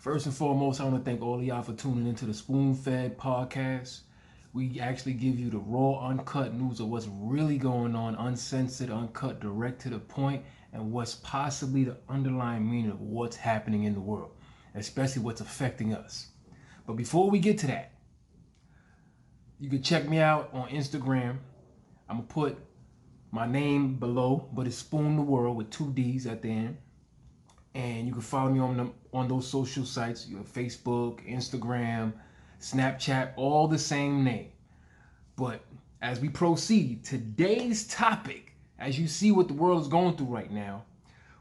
First and foremost, I want to thank all of y'all for tuning into the Spoon Fed podcast. We actually give you the raw, uncut news of what's really going on, uncensored, uncut, direct to the point, and what's possibly the underlying meaning of what's happening in the world, especially what's affecting us. But before we get to that, you can check me out on Instagram. I'm going to put my name below, but it's Spoon the World with two D's at the end. And you can follow me on those social sites. You have Facebook, Instagram, Snapchat, all the same name. But as we proceed, today's topic, as you see what the world is going through right now,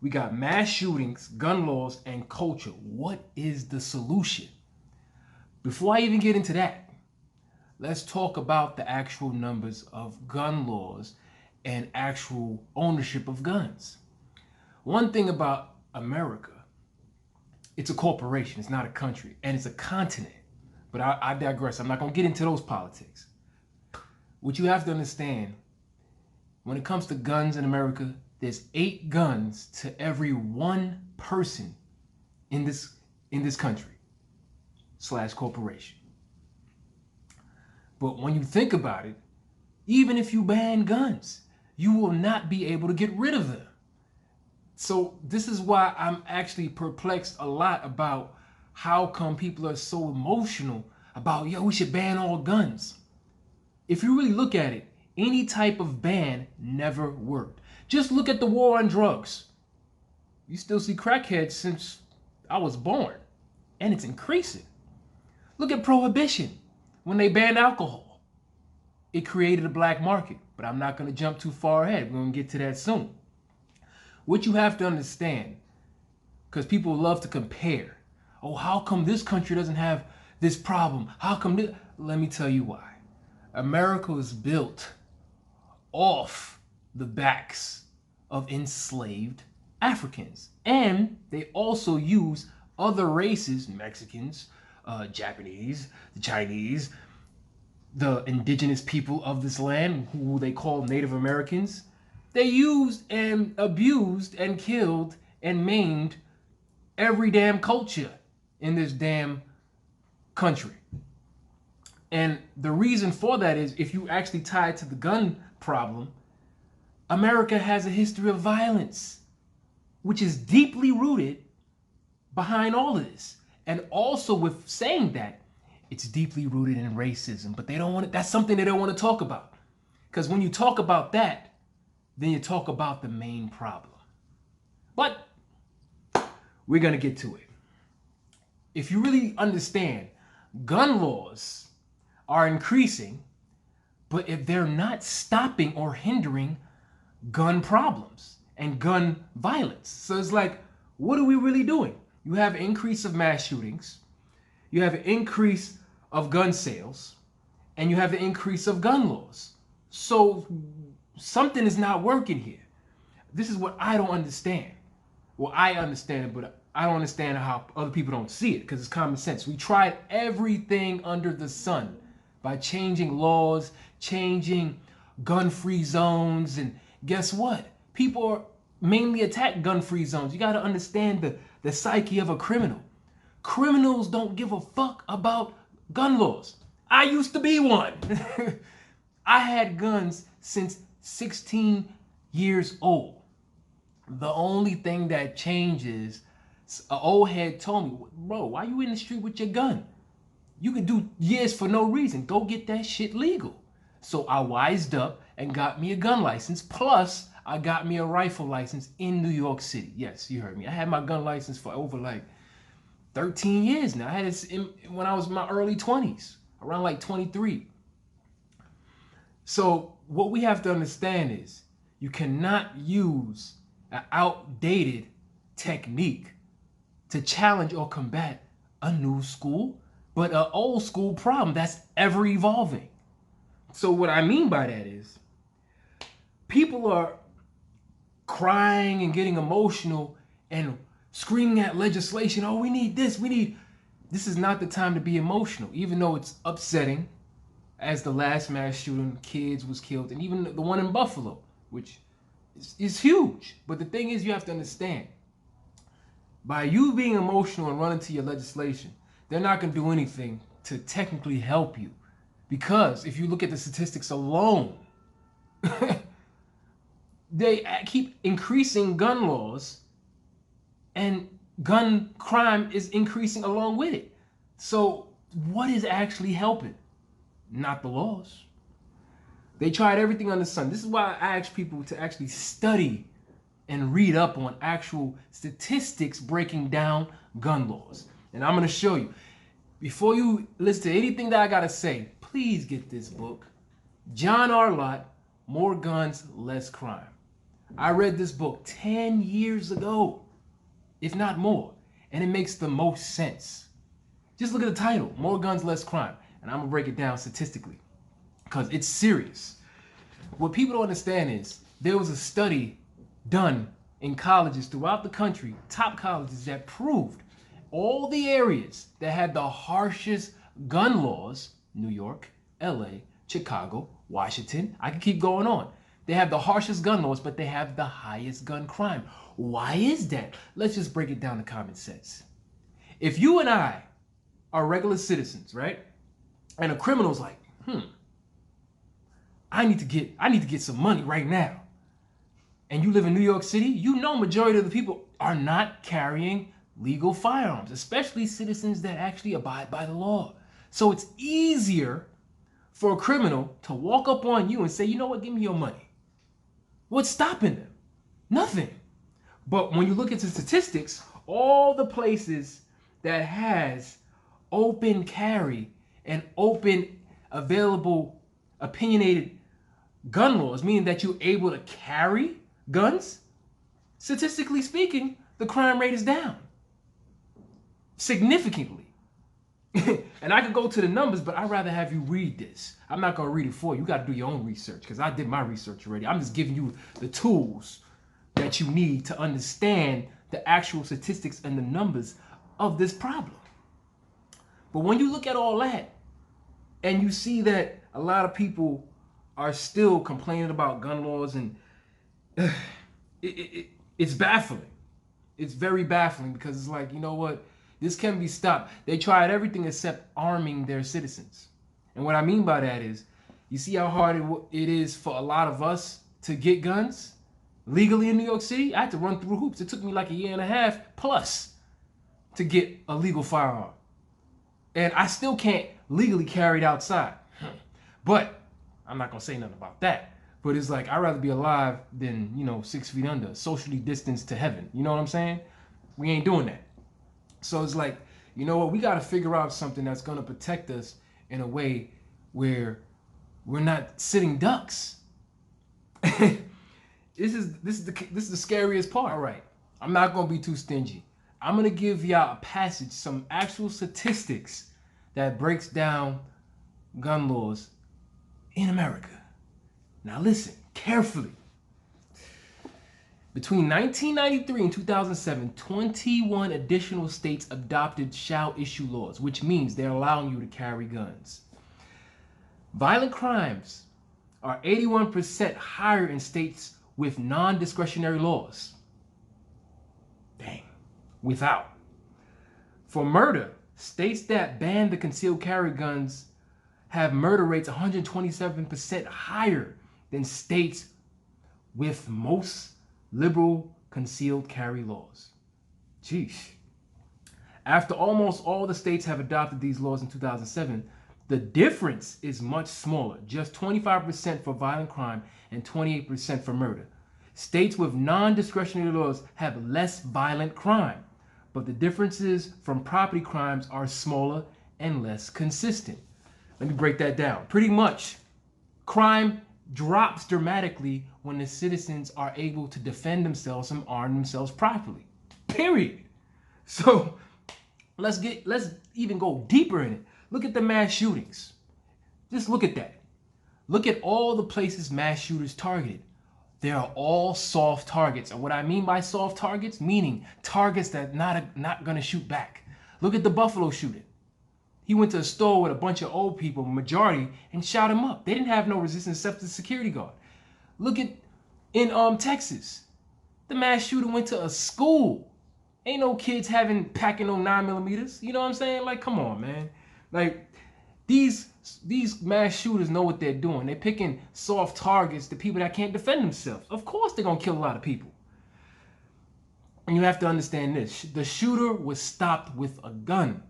we got mass shootings, gun laws, and culture. What is the solution? Before I even get into that, let's talk about the actual numbers of gun laws and actual ownership of guns. One thing about America, it's a corporation, it's not a country, and it's a continent. But I digress. I'm not going to get into those politics. What you have to understand, when it comes to guns in America, there's 8 guns to every 1 person in this country / corporation. But when you think about it, even if you ban guns, you will not be able to get rid of them. So this is why I'm actually perplexed a lot about how come people are so emotional about, yo, we should ban all guns. If you really look at it, any type of ban never worked. Just look at the war on drugs. You still see crackheads since I was born, and it's increasing. Look at prohibition. When they banned alcohol, it created a black market, but I'm not going to jump too far ahead. We're going to get to that soon. What you have to understand, because people love to compare. Oh, how come this country doesn't have this problem? How come this? Let me tell you why. America was built off the backs of enslaved Africans. And they also use other races, Mexicans, Japanese, the Chinese, the indigenous people of this land, who they call Native Americans. They used and abused and killed and maimed every damn culture in this damn country. And the reason for that is, if you actually tie it to the gun problem, America has a history of violence, which is deeply rooted behind all of this. And also with saying that, it's deeply rooted in racism, but they don't want it. That's something they don't want to talk about. Because when you talk about that, then you talk about the main problem. But we're going to get to it. If you really understand, gun laws are increasing, but if they're not stopping or hindering gun problems and gun violence. So it's like, what are we really doing? You have an increase of mass shootings, you have an increase of gun sales, and you have an increase of gun laws. So something is not working here. This is what I don't understand. Well, I understand it, but I don't understand how other people don't see it, because it's common sense. We tried everything under the sun by changing laws, changing gun-free zones, and guess what? People are mainly attack gun-free zones. You got to understand the psyche of a criminal. Criminals don't give a fuck about gun laws. I used to be one. I had guns since 16 years old. The only thing that changes, an old head told me, bro, why you in the street with your gun? You could do years for no reason. Go get that shit legal. So I wised up and got me a gun license. Plus, I got me a rifle license in New York City. Yes, you heard me. I had my gun license for over like 13 years now. I had it when I was in my early 20s, around like 23. So what we have to understand is, you cannot use an outdated technique to challenge or combat a new school, but an old school problem that's ever evolving. So what I mean by that is, people are crying and getting emotional and screaming at legislation. Oh, we need this, this is not the time to be emotional, even though it's upsetting, as the last mass shooting, kids was killed, and even the one in Buffalo, which is huge. But the thing is, you have to understand, By you being emotional and running to your legislation, they're not going to do anything to technically help you. Because if you look at the statistics alone, they keep increasing gun laws and gun crime is increasing along with it. So what is actually helping? Not the laws. They tried everything under the sun. This is why I ask people to actually study and read up on actual statistics breaking down gun laws. And I'm going to show you. Before you listen to anything that I got to say, please get this book. John R. Lott, More Guns, Less Crime. I read this book 10 years ago, if not more, and it makes the most sense. Just look at the title, More Guns, Less Crime, and I'm going to break it down statistically because it's serious. What people don't understand is there was a study done in colleges throughout the country, top colleges, that proved all the areas that had the harshest gun laws, New York, LA, Chicago, Washington, I can keep going on. They have the harshest gun laws, but they have the highest gun crime. Why is that? Let's just break it down to common sense. If you and I are regular citizens, right? And a criminal's like, I need to get some money right now. And you live in New York City, you know majority of the people are not carrying legal firearms, especially citizens that actually abide by the law. So it's easier for a criminal to walk up on you and say, you know what, give me your money. What's stopping them? Nothing. But when you look at the statistics, all the places that has open carry and open available opinionated gun laws, meaning that you're able to carry guns, statistically speaking, the crime rate is down significantly. And I could go to the numbers, but I'd rather have you read this. I'm not going to read it for you. You got to do your own research because I did my research already. I'm just giving you the tools that you need to understand the actual statistics and the numbers of this problem. But when you look at all that and you see that a lot of people are still complaining about gun laws, and it's baffling. It's very baffling because it's like, you know what? This can be stopped. They tried everything except arming their citizens. And what I mean by that is, you see how hard it is for a lot of us to get guns legally in New York City? I had to run through hoops. It took me like a year and a half plus to get a legal firearm. And I still can't legally carry it outside. But I'm not going to say nothing about that. But it's like, I'd rather be alive than, 6 feet under, socially distanced to heaven. You know what I'm saying? We ain't doing that. So it's like, you know what? We got to figure out something that's going to protect us in a way where we're not sitting ducks. This is the scariest part. All right. I'm not going to be too stingy. I'm going to give y'all a passage, some actual statistics that breaks down gun laws in America. Now listen carefully. Between 1993 and 2007, 21 additional states adopted shall issue laws, which means they're allowing you to carry guns. Violent crimes are 81% higher in states with non-discretionary laws. Dang. Without. For murder, states that ban the concealed carry guns have murder rates 127% higher than states with most liberal concealed carry laws. Jeez. After almost all the states have adopted these laws in 2007, the difference is much smaller, just 25% for violent crime and 28% for murder. States with non-discretionary laws have less violent crime, but the differences from property crimes are smaller and less consistent. Let me break that down. Pretty much, crime drops dramatically when the citizens are able to defend themselves and arm themselves properly. Period. So let's even go deeper in it. Look at the mass shootings. Just look at that. Look at all the places mass shooters targeted. They are all soft targets. And what I mean by soft targets, meaning targets that not gonna shoot back. Look at the Buffalo shooting. He went to a store with a bunch of old people, majority, and shot him up. They didn't have no resistance except the security guard. Look at in Texas. The mass shooter went to a school Ain't no kids packing no 9mm. You know what I'm saying? Like, come on, man. Like, these mass shooters know what they're doing. They're picking soft targets, the people that can't defend themselves. Of course they're gonna kill a lot of people. And you have to understand this. The shooter was stopped with a gun.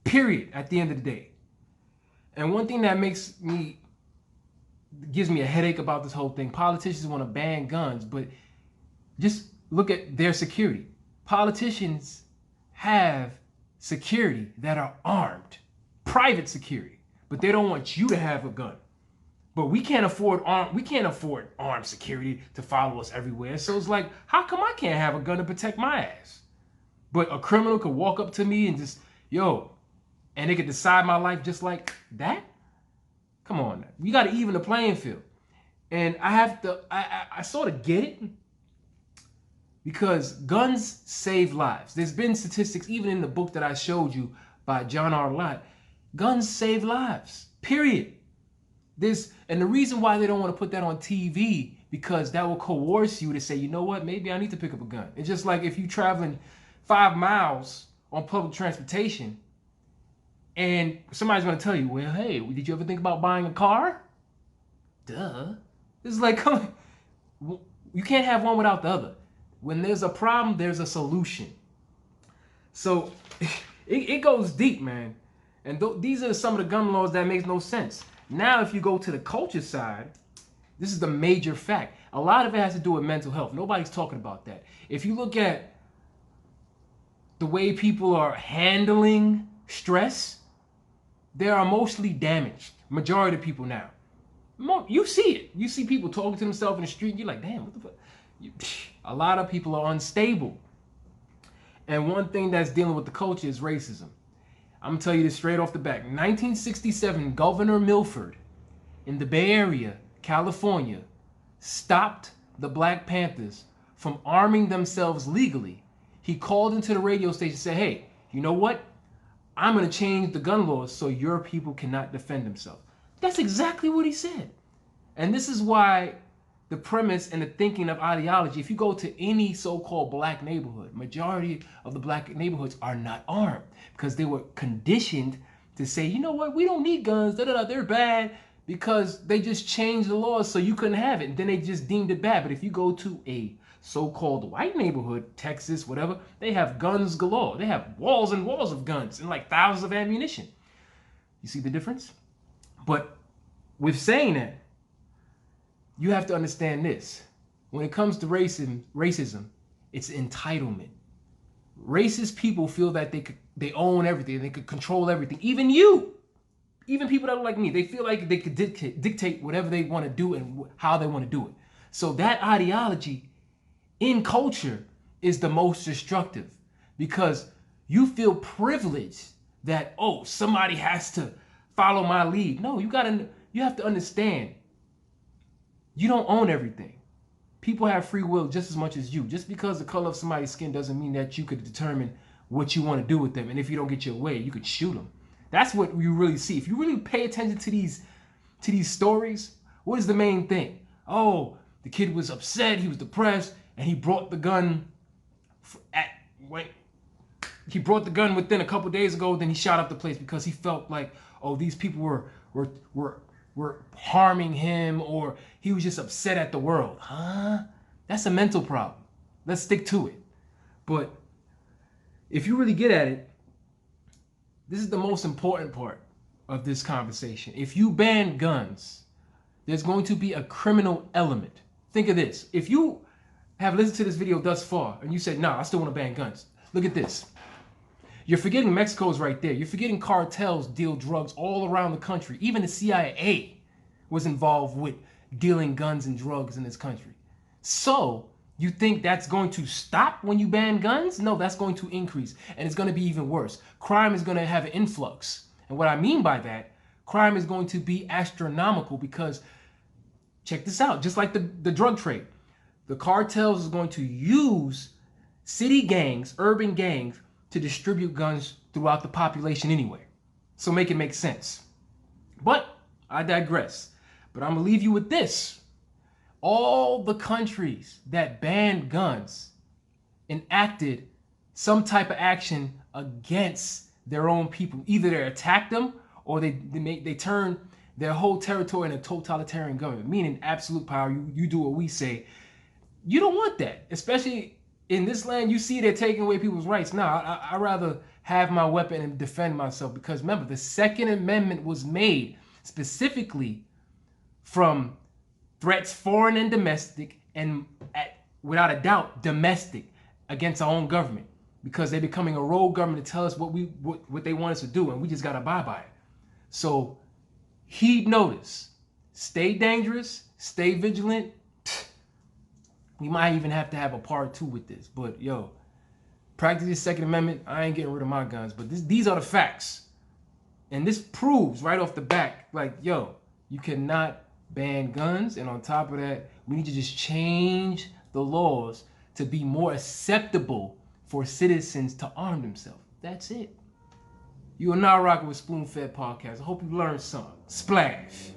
Period. At the end of the day. And one thing that gives me a headache about this whole thing. Politicians want to ban guns, but just look at their security. Politicians have security that are armed, private security, but they don't want you to have a gun. But we can't afford armed security to follow us everywhere. So it's like, how come I can't have a gun to protect my ass? But a criminal could walk up to me and just, and they could decide my life just like that? Come on, you got to even the playing field. And I sort of get it, because guns save lives. There's been statistics, even in the book that I showed you by John R. Lott. Guns save lives, period. And the reason why they don't want to put that on TV, because that will coerce you to say, you know what, maybe I need to pick up a gun. It's just like if you're traveling 5 miles on public transportation and somebody's going to tell you, well, hey, did you ever think about buying a car? Duh. It's like, come on. You can't have one without the other. When there's a problem, there's a solution. So it goes deep, man. And these are some of the gun laws that makes no sense. Now, if you go to the culture side, this is the major fact. A lot of it has to do with mental health. Nobody's talking about that. If you look at the way people are handling stress, they are emotionally damaged. Majority of people now. You see it. You see people talking to themselves in the street. You're like, damn, what the fuck? A lot of people are unstable. And one thing that's dealing with the culture is racism. I'm gonna tell you this straight off the back. 1967, Governor Milford in the Bay Area, California, stopped the Black Panthers from arming themselves legally. He called into the radio station and said, hey, you know what? I'm gonna change the gun laws so your people cannot defend themselves. That's exactly what he said. And this is why the premise and the thinking of ideology, if you go to any so-called black neighborhood, majority of the black neighborhoods are not armed because they were conditioned to say, you know what, we don't need guns, they're bad, because they just changed the laws so you couldn't have it. And then they just deemed it bad. But if you go to a so-called white neighborhood, Texas, whatever, they have guns galore. They have walls and walls of guns and like thousands of ammunition. You see the difference? But with saying that, you have to understand this. When it comes to racism, it's entitlement. Racist people feel that they own everything, they could control everything. Even you, even people that are like me, they feel like they could dictate whatever they want to do and how they want to do it. So that ideology in culture is the most destructive, because you feel privileged that, oh, somebody has to follow my lead. No, you have to understand. You don't own everything. People have free will just as much as you. Just because the color of somebody's skin doesn't mean that you could determine what you want to do with them. And if you don't get your way, you could shoot them. That's what you really see. If you really pay attention to these stories, what is the main thing? Oh, the kid was upset, he was depressed, and he brought the gun within a couple days ago. Then he shot up the place because he felt like, oh, these people were harming him, or he was just upset at the world. That's a mental problem. Let's stick to it. But if you really get at it, this is the most important part of this conversation. If you ban guns, there's going to be a criminal element. Think of this. If you have listened to this video thus far and you said, nah, I still want to ban guns. Look at this. You're forgetting Mexico's right there. You're forgetting cartels deal drugs all around the country. Even the CIA was involved with dealing guns and drugs in this country. So you think that's going to stop when you ban guns? No, that's going to increase. And it's going to be even worse. Crime is going to have an influx. And what I mean by that, crime is going to be astronomical, because check this out, just like the drug trade, the cartels is going to use city gangs, urban gangs, to distribute guns throughout the population anyway. So make it make sense. But I digress. But I'm gonna leave you with this. All the countries that banned guns enacted some type of action against their own people. Either they attack them or they turn their whole territory into totalitarian government, meaning absolute power. You do what we say. You don't want that, especially in this land. You see they're taking away people's rights. Now, I'd rather have my weapon and defend myself, because remember, the Second Amendment was made specifically from threats, foreign and domestic, and without a doubt, domestic, against our own government, because they're becoming a rogue government to tell us what they want us to do, and we just got to abide by it. So heed notice, stay dangerous, stay vigilant. We might even have to have a part 2 with this, but yo, practice the Second Amendment. I ain't getting rid of my guns, but these are the facts. And this proves right off the bat, like, yo, you cannot ban guns. And on top of that, we need to just change the laws to be more acceptable for citizens to arm themselves. That's it. You are now rocking with Spoon Fed Podcast. I hope you learned something. Splash.